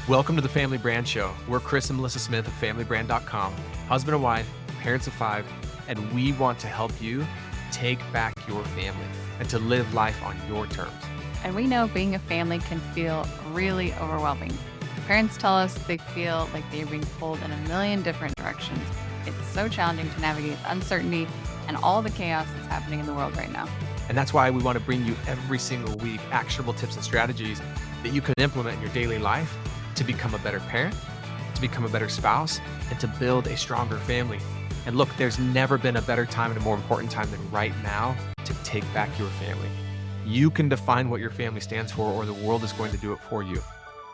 Welcome to the Family Brand Show. We're Chris and Melissa Smith of FamilyBrand.com, husband and wife, parents of 5, and we want to help you take back your family and to live life on your terms. And we know being a family can feel really overwhelming. Parents tell us they feel like they're being pulled in a million different directions. It's so challenging to navigate the uncertainty and all the chaos that's happening in the world right now. And that's why we want to bring you every single week actionable tips and strategies that you can implement in your daily life to become a better parent, to become a better spouse, and to build a stronger family. And look, there's never been a better time and a more important time than right now to take back your family. You can define what your family stands for, or the world is going to do it for you.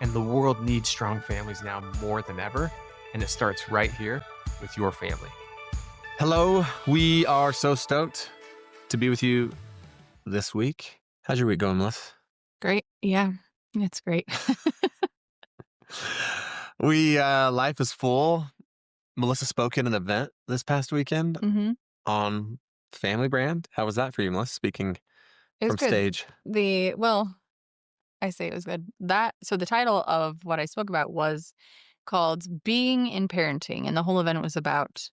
And the world needs strong families now more than ever. And it starts right here with your family. Hello, we are so stoked to be with you this week. How's your week going, Melissa? Great. Yeah, it's great. Life is full. Melissa spoke at an event this past weekend on Family Brand. How was that for you, Melissa? Speaking It was from good. stage. I say it was good. So the title of what I spoke about was called Being in Parenting. And the whole event was about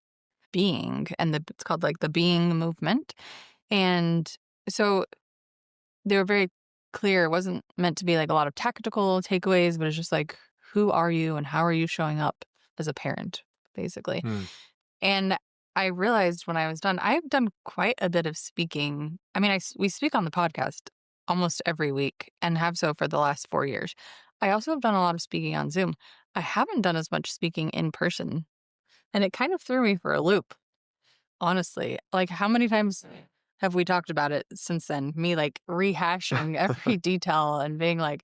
being, and it's called like the Being Movement. And so they were very clear. It wasn't meant to be like a lot of tactical takeaways, but it's just like, who are you and how are you showing up as a parent, basically. And I realized when I was done, I've done quite a bit of speaking. I mean, we speak on the podcast almost every week and have so for the last 4 years. I also have done a lot of speaking on Zoom. I haven't done as much speaking in person. And it kind of threw me for a loop, honestly. Like, how many times have we talked about it since then? Me like rehashing every detail and being like,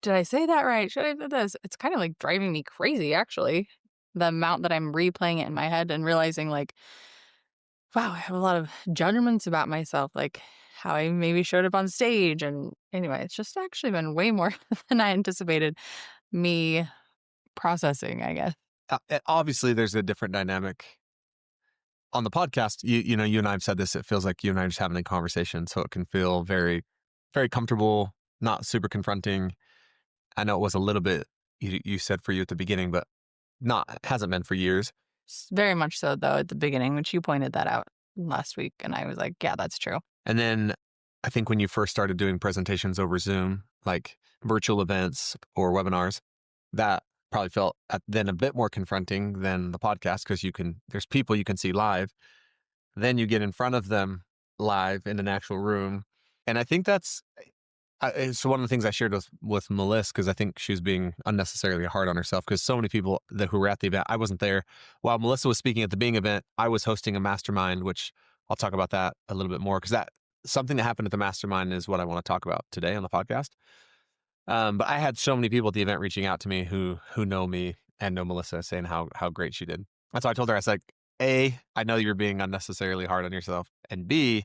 did I say that right? Should I do this? It's kind of like driving me crazy, actually. The amount that I'm replaying it in my head and realizing like, wow, I have a lot of judgments about myself, like how I maybe showed up on stage. And anyway, it's just actually been way more than I anticipated me processing, I guess. Obviously, there's a different dynamic on the podcast. You know, you and I have said this. It feels like you and I are just having a conversation, so it can feel very, very comfortable, not super confronting. I know it was a little bit, you said for you at the beginning, but hasn't been for years. Very much so, though, at the beginning, which you pointed that out last week. And I was like, yeah, that's true. And then I think when you first started doing presentations over Zoom, like virtual events or webinars, that probably felt then a bit more confronting than the podcast, because there's people you can see live. Then you get in front of them live in an actual room. And I think it's one of the things I shared with Melissa, because I think she was being unnecessarily hard on herself, because so many people who were at the event, I wasn't there. While Melissa was speaking at the Being event, I was hosting a mastermind, which I'll talk about that a little bit more, because something that happened at the mastermind is what I want to talk about today on the podcast. But I had so many people at the event reaching out to me who know me and know Melissa, saying how great she did. And so I told her, I was like, A, I know you're being unnecessarily hard on yourself. And B,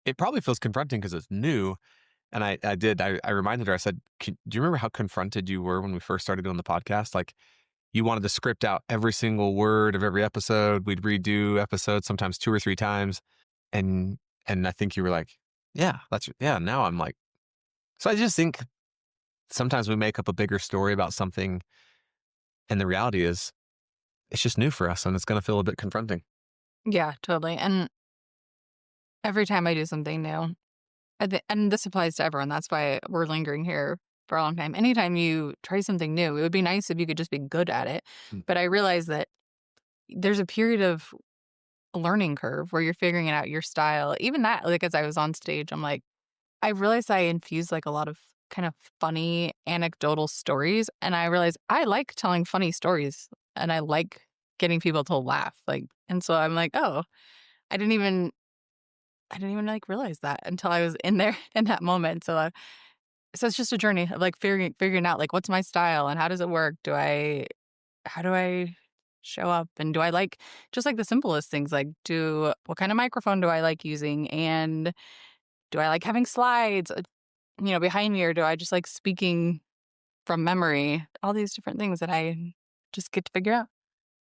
it probably feels confronting because it's new. And I reminded her, I said, do you remember how confronted you were when we first started doing the podcast? Like, you wanted to script out every single word of every episode. We'd redo episodes sometimes 2 or 3 times. And I think you were like, yeah, now I'm like, so I just think sometimes we make up a bigger story about something. And the reality is it's just new for us, and it's going to feel a bit confronting. Yeah, totally. And every time I do something new, and this applies to everyone. That's why we're lingering here for a long time. Anytime you try something new, it would be nice if you could just be good at it. But I realize that there's a period of learning curve where you're figuring out your style. Even that, like as I was on stage, I'm like, I realized I infused like a lot of kind of funny anecdotal stories. And I realized I like telling funny stories and I like getting people to laugh. And so I'm like, oh, I didn't even like realize that until I was in there in that moment. So it's just a journey of like figuring out like what's my style and how does it work? How do I show up, and do I like just like the simplest things, like what kind of microphone do I like using, and do I like having slides behind me, or do I just like speaking from memory? All these different things that I just get to figure out.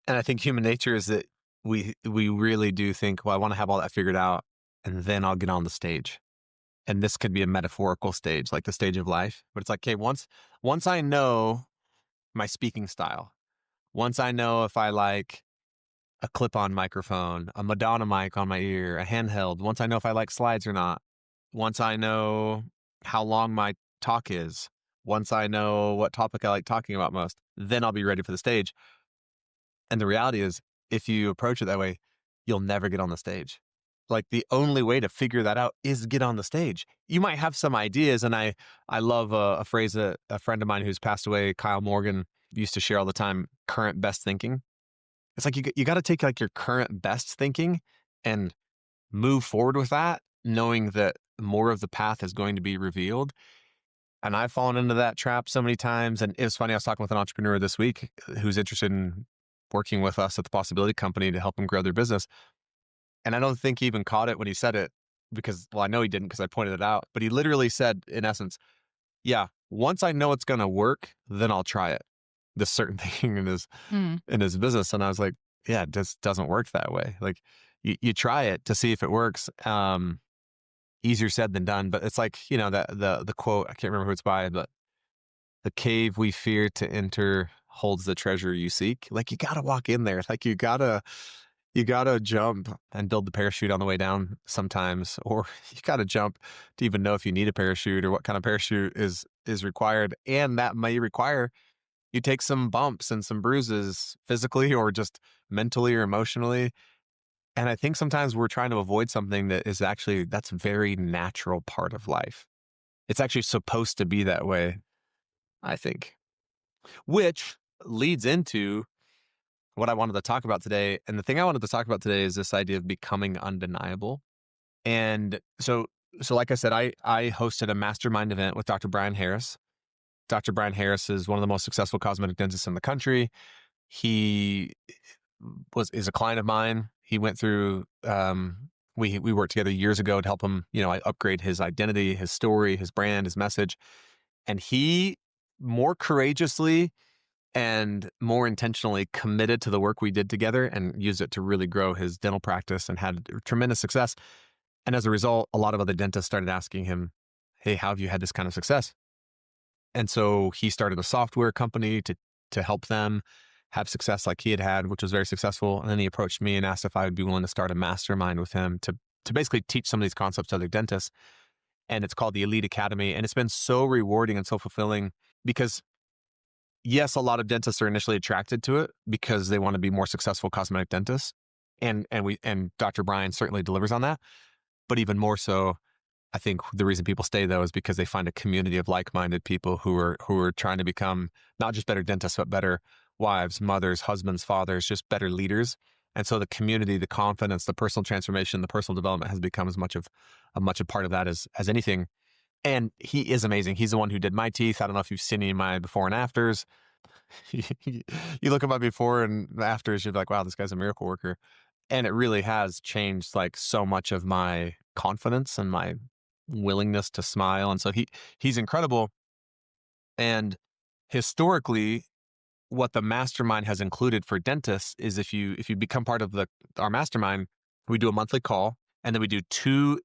And I think human nature is that we really do think, well, I want to have all that figured out, and then I'll get on the stage. And this could be a metaphorical stage, like the stage of life. But it's like, okay, once I know my speaking style. Once I know if I like a clip-on microphone, a Madonna mic on my ear, a handheld, once I know if I like slides or not, once I know how long my talk is, once I know what topic I like talking about most, then I'll be ready for the stage. And the reality is, if you approach it that way, you'll never get on the stage. Like the only way to figure that out is get on the stage. You might have some ideas, and I love a phrase that a friend of mine who's passed away, Kyle Morgan, used to share all the time: current best thinking. It's like you got to take like your current best thinking and move forward with that, knowing that more of the path is going to be revealed. And I've fallen into that trap so many times. And it was funny. I was talking with an entrepreneur this week who's interested in working with us at the Possibility Company to help them grow their business. And I don't think he even caught it when he said it because, well, I know he didn't because I pointed it out. But he literally said, in essence, yeah, once I know it's going to work, then I'll try it. This certain thing Mm. in his business. And I was like, yeah, it just doesn't work that way. Like you try it to see if it works. Easier said than done. But it's like, the quote, I can't remember who it's by, but the cave we fear to enter holds the treasure you seek. Like you gotta walk in there. Like you gotta jump and build the parachute on the way down sometimes, or you gotta jump to even know if you need a parachute or what kind of parachute is required. And that may require you take some bumps and some bruises physically or just mentally or emotionally. And I think sometimes we're trying to avoid something that is actually that's a very natural part of life. It's actually supposed to be that way, I think. Which leads into what I wanted to talk about today. And the thing I wanted to talk about today is this idea of becoming undeniable. And so like I said, I hosted a mastermind event with Dr. Brian Harris. Dr. Brian Harris is one of the most successful cosmetic dentists in the country. He is a client of mine. He went through we worked together years ago to help him, I upgrade his identity, his story, his brand, his message. And he more courageously and more intentionally committed to the work we did together and used it to really grow his dental practice and had tremendous success. And as a result, a lot of other dentists started asking him, hey, how have you had this kind of success? And so he started a software company to help them have success like he had had, which was very successful. And then he approached me and asked if I would be willing to start a mastermind with him to basically teach some of these concepts to other dentists. And it's called the Elite Academy. And it's been so rewarding and so fulfilling because yes, a lot of dentists are initially attracted to it because they want to be more successful cosmetic dentists. And Dr. Brian certainly delivers on that. But even more so, I think the reason people stay though is because they find a community of like-minded people who are trying to become not just better dentists, but better wives, mothers, husbands, fathers, just better leaders. And so the community, the confidence, the personal transformation, the personal development has become as much of a part of that as anything. And he is amazing. He's the one who did my teeth. I don't know if you've seen any of my before and afters. You look at my before and afters, you're like, wow, this guy's a miracle worker. And it really has changed like so much of my confidence and my willingness to smile. And so he's incredible. And historically, what the mastermind has included for dentists is if you become part of our mastermind, we do a monthly call, and then we do two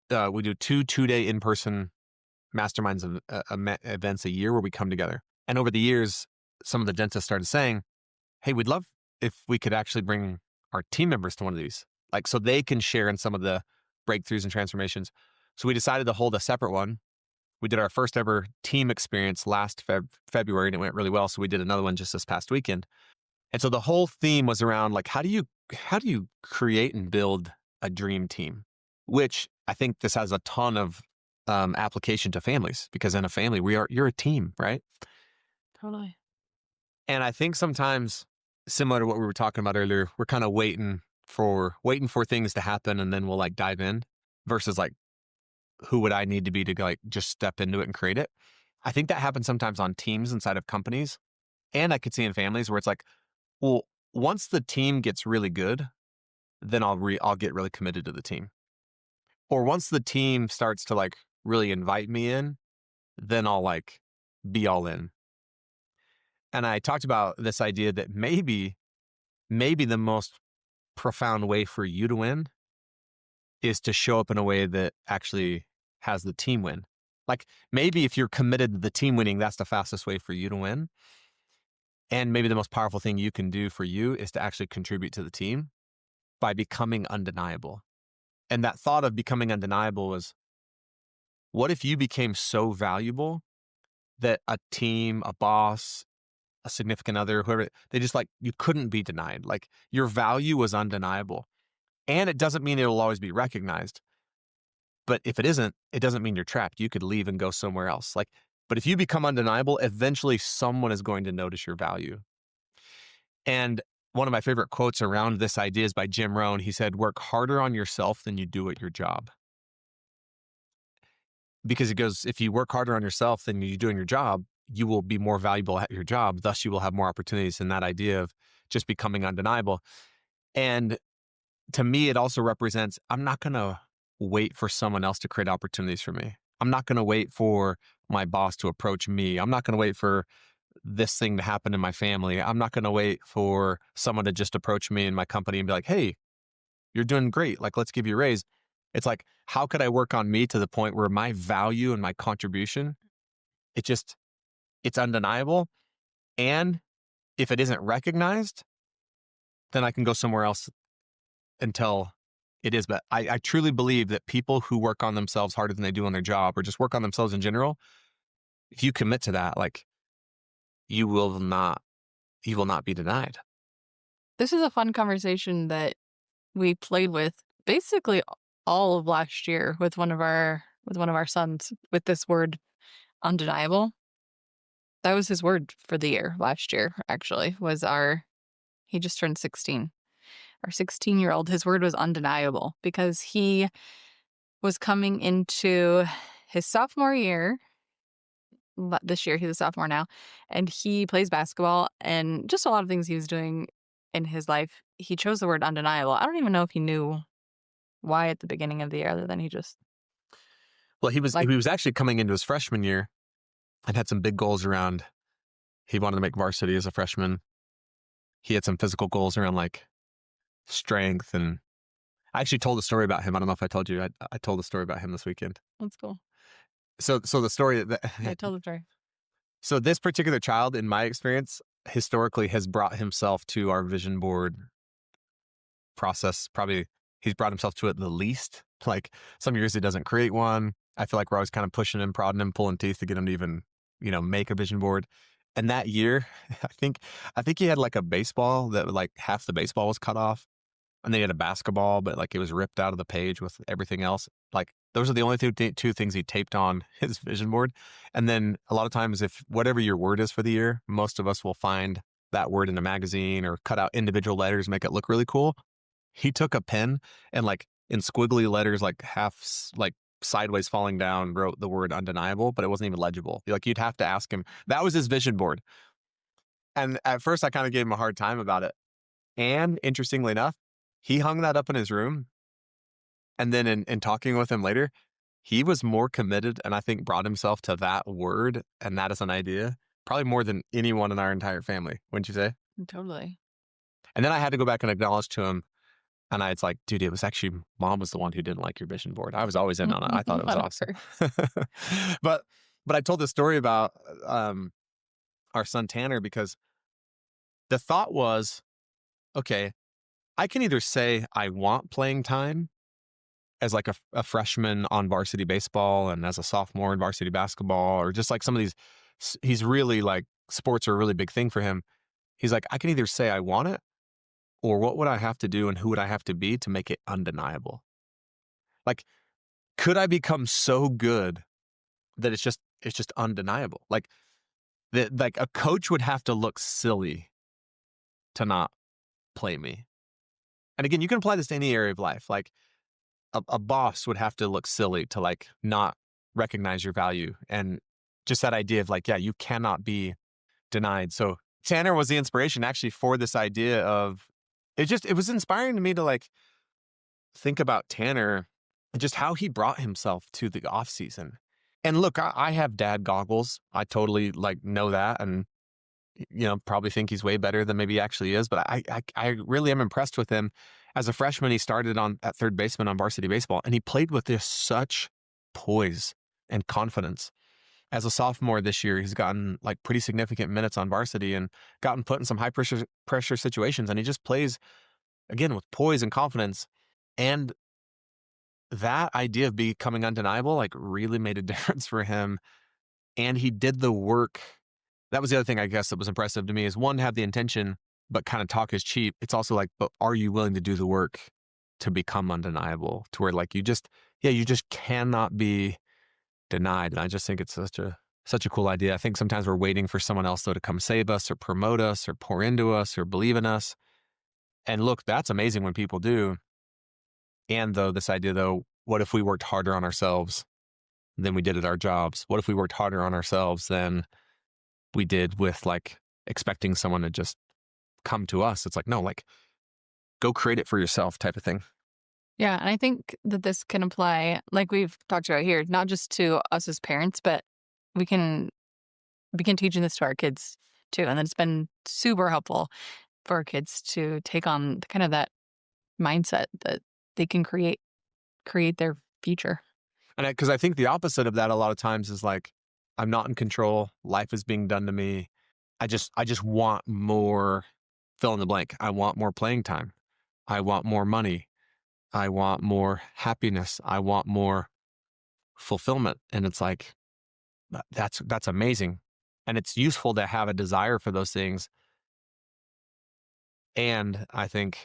2-day in-person masterminds events a year where we come together. And over the years, some of the dentists started saying, hey, we'd love if we could actually bring our team members to one of these, like so they can share in some of the breakthroughs and transformations. So we decided to hold a separate one. We did our first ever team experience last February, and it went really well. So we did another one just this past weekend. And so the whole theme was around like, how do you create and build a dream team? Which I think this has a ton of application to families, because in a family, you're a team, right? Totally. And I think sometimes, similar to what we were talking about earlier, we're kind of waiting for things to happen, and then we'll like dive in versus like, who would I need to be to like just step into it and create it? I think that happens sometimes on teams inside of companies. And I could see in families where it's like, well, once the team gets really good, then I'll get really committed to the team. Or once the team starts to like really invite me in, then I'll like be all in. And I talked about this idea that maybe the most profound way for you to win is to show up in a way that actually has the team win. Like maybe if you're committed to the team winning, that's the fastest way for you to win. And maybe the most powerful thing you can do for you is to actually contribute to the team by becoming undeniable. And that thought of becoming undeniable was, what if you became so valuable that a team, a boss, a significant other, whoever, they just like, you couldn't be denied. Like your value was undeniable. And it doesn't mean it'll always be recognized. But if it isn't, it doesn't mean you're trapped. You could leave and go somewhere else. Like, but if you become undeniable, eventually someone is going to notice your value. And one of my favorite quotes around this idea is by Jim Rohn. He said, work harder on yourself than you do at your job. Because it goes, if you work harder on yourself than you do in your job, you will be more valuable at your job. Thus, you will have more opportunities in that idea of just becoming undeniable. And to me, it also represents, I'm not going to wait for someone else to create opportunities for me. I'm not going to wait for my boss to approach me. I'm not going to wait for this thing to happen in my family. I'm not going to wait for someone to just approach me in my company and be like, hey, you're doing great. Like, let's give you a raise. It's like, how could I work on me to the point where my value and my contribution, it's undeniable. And if it isn't recognized, then I can go somewhere else until it is. But I truly believe that people who work on themselves harder than they do on their job or just work on themselves in general, if you commit to that, like you will not, you will not be denied. This is a fun conversation that we played with basically all of last year with one of our sons with this word undeniable. That was his word for the year last year, actually, was he just turned 16. Our 16-year-old, his word was undeniable because he was coming into his sophomore year. This year, he's a sophomore now, and he plays basketball and just a lot of things he was doing in his life. He chose the word undeniable. I don't even know if he knew why at the beginning of the year, other than he just Well, he like, was actually coming into his freshman year and had some big goals around. He wanted to make varsity as a freshman. He had some physical goals around like strength. And I actually told a story about him. I don't know if I told you. I told a story about him this weekend. that's cool. So the story that Yeah, tell the story. so this particular child, in my experience, historically has brought himself to our vision board process. Probably he's brought himself to it the least. Like some years he doesn't create one. I feel like we're always kind of pushing him, prodding him, pulling teeth to get him to even, make a vision board. And that year, I think he had like a baseball that like half the baseball was cut off. And then he had a basketball, but like it was ripped out of the page with everything else. Like those are the only two things he taped on his vision board. And then a lot of times, if whatever your word is for the year, most of us will find that word in a magazine or cut out individual letters, make it look really cool. He took a pen and like in squiggly letters, like like sideways falling down, wrote the word undeniable, but it wasn't even legible. Like you'd have to ask him. That was his vision board. And at first I kind of gave him a hard time about it. And interestingly enough, he hung that up in his room. And then in talking with him later, he was more committed and I think brought himself to that word and that as an idea, probably more than anyone in our entire family, wouldn't you say? Totally. And then I had to go back and acknowledge to him. And it's like, dude, it was actually mom was the one who didn't like your vision board. I was always in on it. I thought it was awesome. Whatever. but but I told this story about our son Tanner because the thought was, okay, I can either say I want playing time as like a freshman on varsity baseball and as a sophomore in varsity basketball, or just like some of these, he's really like sports are a really big thing for him. He's like, I can either say I want it or what would I have to do and who would I have to be to make it undeniable? Like, could I become so good that it's just undeniable? Like that, like a coach would have to look silly to not play me. And again, you can apply this to any area of life. Like a boss would have to look silly to like not recognize your value. And just that idea of like, yeah, you cannot be denied. So Tanner was the inspiration actually for this idea of it was inspiring to me to like think about Tanner and just how he brought himself to the off season. And look, I have dad goggles. I totally like know that. And probably think he's way better than maybe he actually is. But I really am impressed with him. As a freshman, he started at third baseman on varsity baseball, and he played with this such poise and confidence. As a sophomore this year, he's gotten like pretty significant minutes on varsity and gotten put in some high pressure situations. And he just plays again with poise and confidence. And that idea of becoming undeniable like really made a difference for him. And he did the work. That was the other thing I guess that was impressive to me is one, have the intention, but kind of talk is cheap. It's also like, but are you willing to do the work to become undeniable to where like you just cannot be denied. And I just think it's such a cool idea. I think sometimes we're waiting for someone else though to come save us or promote us or pour into us or believe in us. And look, that's amazing when people do. And though this idea though, what if we worked harder on ourselves than we did at our jobs? What if we worked harder on ourselves than we did with like expecting someone to just come to us? It's like, no, like go create it for yourself type of thing. Yeah, and I think that this can apply, like we've talked about here, not just to us as parents, but we can begin teaching this to our kids too. And then it's been super helpful for our kids to take on kind of that mindset that they can create their future. And because I think the opposite of that a lot of times is like, I'm not in control. Life is being done to me. I just want more fill in the blank. I want more playing time. I want more money. I want more happiness. I want more fulfillment. And it's like, that's amazing. And it's useful to have a desire for those things. And I think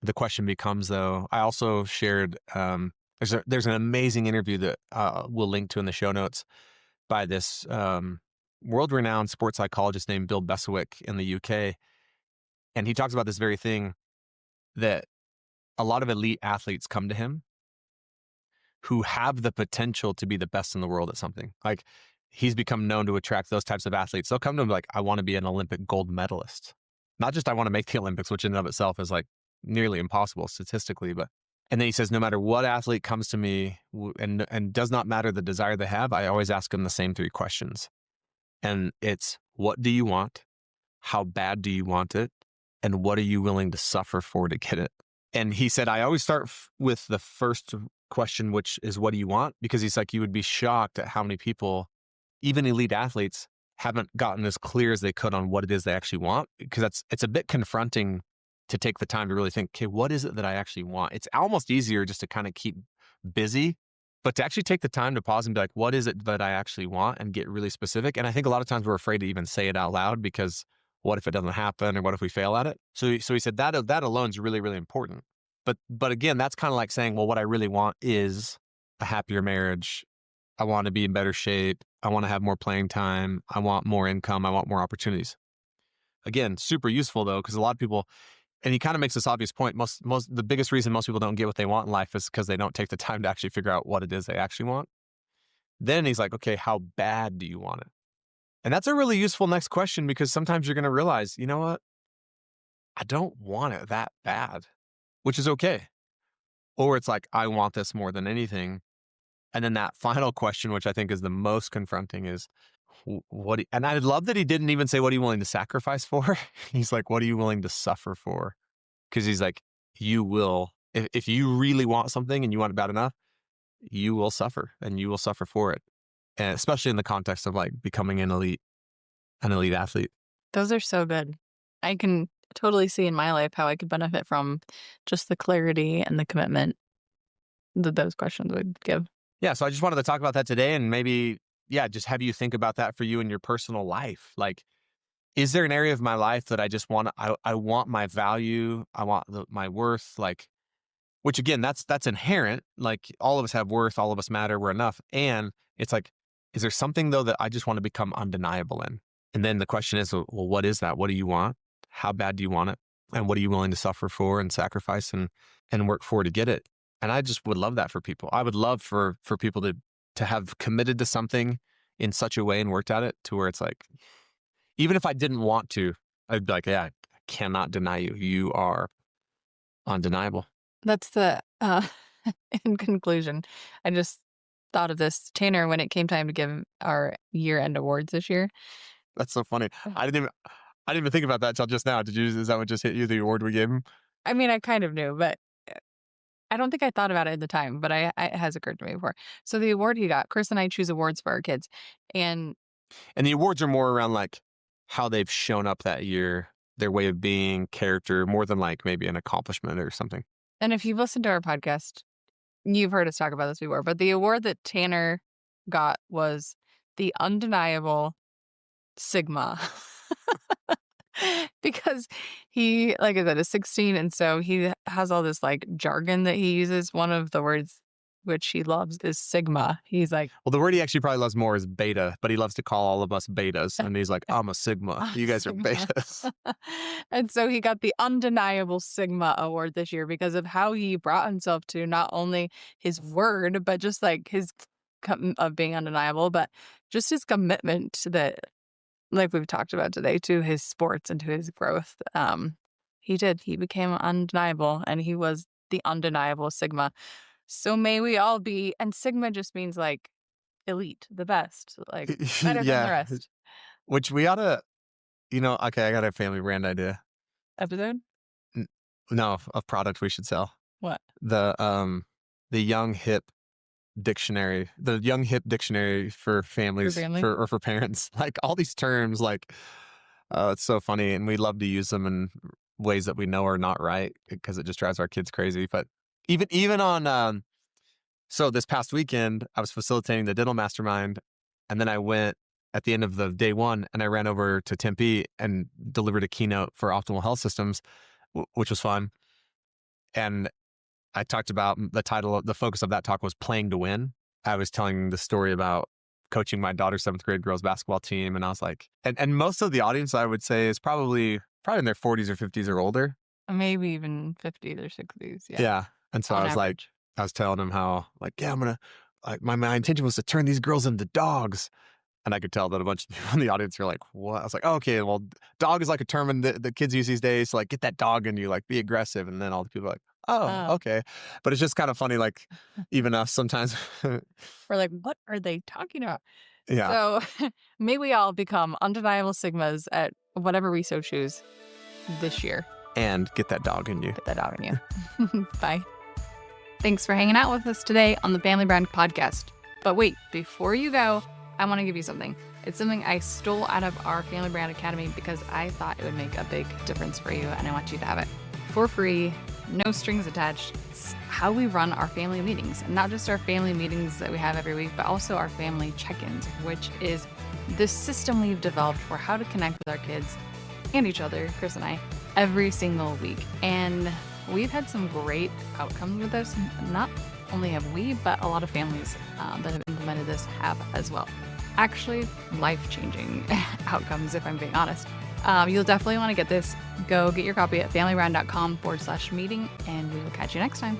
the question becomes though, I also shared, there's an amazing interview that we'll link to in the show notes by this world renowned sports psychologist named Bill Beswick in the UK. And he talks about this very thing that a lot of elite athletes come to him who have the potential to be the best in the world at something. Like he's become known to attract those types of athletes. They'll come to him like, I want to be an Olympic gold medalist. Not just I want to make the Olympics, which in and of itself is like nearly impossible statistically, but and then he says, no matter what athlete comes to me and does not matter the desire they have, I always ask them the same three questions. And it's, what do you want? How bad do you want it? And what are you willing to suffer for to get it? And he said, I always start with the first question, which is, what do you want? Because he's like, you would be shocked at how many people, even elite athletes, haven't gotten as clear as they could on what it is they actually want. Because it's a bit confronting to take the time to really think, okay, what is it that I actually want? It's almost easier just to kind of keep busy, but to actually take the time to pause and be like, what is it that I actually want and get really specific? And I think a lot of times we're afraid to even say it out loud because what if it doesn't happen or what if we fail at it? So he said that alone is really, really important. But again, that's kind of like saying, well, what I really want is a happier marriage. I want to be in better shape. I want to have more playing time. I want more income. I want more opportunities. Again, super useful though, because a lot of people, and he kind of makes this obvious point. The biggest reason most people don't get what they want in life is because they don't take the time to actually figure out what it is they actually want. Then he's like, okay, how bad do you want it? And that's a really useful next question because sometimes you're going to realize, you know what? I don't want it that bad, which is okay. Or it's like, I want this more than anything. And then that final question, which I think is the most confronting, is and I love that he didn't even say, what are you willing to sacrifice for? He's like, what are you willing to suffer for? Because he's like, you will, if you really want something and you want it bad enough, you will suffer and you will suffer for it. And especially in the context of like becoming an elite athlete. Those are so good. I can totally see in my life how I could benefit from just the clarity and the commitment that those questions would give. Yeah. So I just wanted to talk about that today and maybe, yeah, just have you think about that for you in your personal life. Like, is there an area of my life that I just want, I want my value, I want my worth, like, which again, that's inherent. Like all of us have worth, all of us matter, we're enough. And it's like, is there something though that I just want to become undeniable in? And then the question is, well, what is that? What do you want? How bad do you want it? And what are you willing to suffer for and sacrifice and work for to get it? And I just would love that for people. I would love for people to have committed to something in such a way and worked at it to where it's like, even if I didn't want to, I'd be like, yeah, I cannot deny you. You are undeniable. That's the in conclusion, I just thought of this. Tanner, when it came time to give our year-end awards this year. That's so funny. I didn't even think about that till just now. Is that what just hit you, the award we gave him? I mean, I kind of knew, but I don't think I thought about it at the time, but it has occurred to me before. So the award he got, Chris and I choose awards for our kids. And And the awards are more around like how they've shown up that year, their way of being, character, more than like maybe an accomplishment or something. and if you've listened to our podcast, you've heard us talk about this before, but the award that Tanner got was the undeniable Sigma. Because he, like I said, is 16, and so he has all this like jargon that he uses. One of the words which he loves is Sigma. He's like, Well, the word he actually probably loves more is beta, but he loves to call all of us betas. And he's like, I'm a Sigma. "Ah, You guys are Sigma." betas. And so he got the undeniable Sigma award this year because of how he brought himself to not only his word, but just like his of being undeniable, but just his commitment to the, like we've talked about today, to his sports and to his growth. He became undeniable, and he was the undeniable Sigma. So may we all be, and Sigma just means like elite, the best, like better than the Yeah. rest. Which we ought to, okay, I got a family brand idea. Episode? N- No, a product we should sell. What? The young hip dictionary for families, family? or for parents. Like all these terms, like, it's so funny. And we love to use them in ways that we know are not right because it just drives our kids crazy. But even on, so this past weekend, I was facilitating the dental mastermind, and then I went at the end of the day one and I ran over to Tempe and delivered a keynote for Optimal Health Systems, which was fun. And I talked about the focus of that talk was playing to win. I was telling the story about coaching my daughter's 7th grade girls basketball team. And I was like, and most of the audience I would say is probably in their 40s or 50s or older. Maybe even 50s or 60s. Yeah. Yeah. And so On I was like, average. I was telling them how like, yeah, I'm going to, like, my intention was to turn these girls into dogs. And I could tell that a bunch of people in the audience were like, what? I was like, oh, okay, well, dog is like a term the kids use these days. So like, get that dog in you, like be aggressive. And then all the people are like, oh, Oh. okay. But it's just kind of funny, like even us sometimes. We're like, what are they talking about? Yeah. So may we all become undeniable Sigmas at whatever we so choose this year. And get that dog in you. Get that out in you. Bye. Thanks for hanging out with us today on the Family Brand Podcast. But wait, before you go, I want to give you something. It's something I stole out of our Family Brand Academy because I thought it would make a big difference for you, and I want you to have it for free, no strings attached. It's how we run our family meetings, and not just our family meetings that we have every week, but also our family check-ins, which is this system we've developed for how to connect with our kids and each other, Chris and I, every single week. And we've had some great outcomes with this. Not only have we, but a lot of families that have implemented this have as well. Actually, life-changing outcomes, if I'm being honest. You'll definitely want to get this. Go get your copy at familybrand.com/meeting, and we will catch you next time.